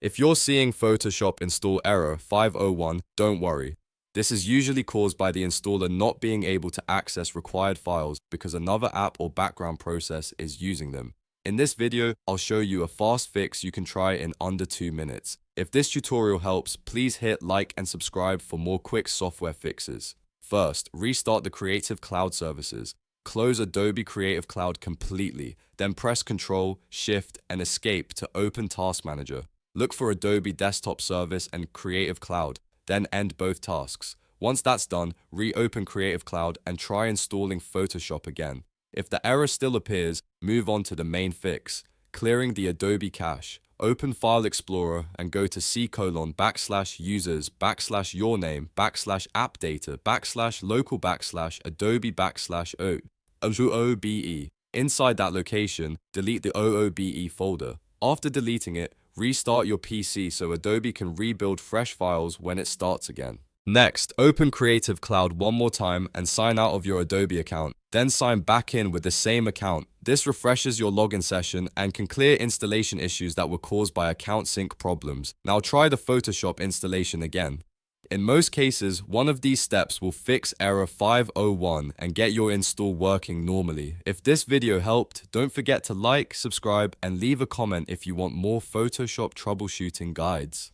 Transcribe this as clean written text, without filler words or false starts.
If you're seeing Photoshop install error 501, don't worry. This is usually caused by the installer not being able to access required files because another app or background process is using them. In this video, I'll show you a fast fix you can try in under 2 minutes. If this tutorial helps, please hit like and subscribe for more quick software fixes. First, restart the Creative Cloud services. Close Adobe Creative Cloud completely, then press Ctrl, Shift, and Escape to open Task Manager. Look for Adobe Desktop Service and Creative Cloud, then end both tasks. Once that's done, reopen Creative Cloud and try installing Photoshop again. If the error still appears, move on to the main fix, clearing the Adobe cache. Open File Explorer and go to c:\users/users/appdata/local/adobe/oobe. Inside that location, delete the OOBE folder. After deleting it, restart your PC so Adobe can rebuild fresh files when it starts again. Next, open Creative Cloud one more time and sign out of your Adobe account. Then sign back in with the same account. This refreshes your login session and can clear installation issues that were caused by account sync problems. Now try the Photoshop installation again. In most cases, one of these steps will fix error 501 and get your install working normally. If this video helped, don't forget to like, subscribe, and leave a comment if you want more Photoshop troubleshooting guides.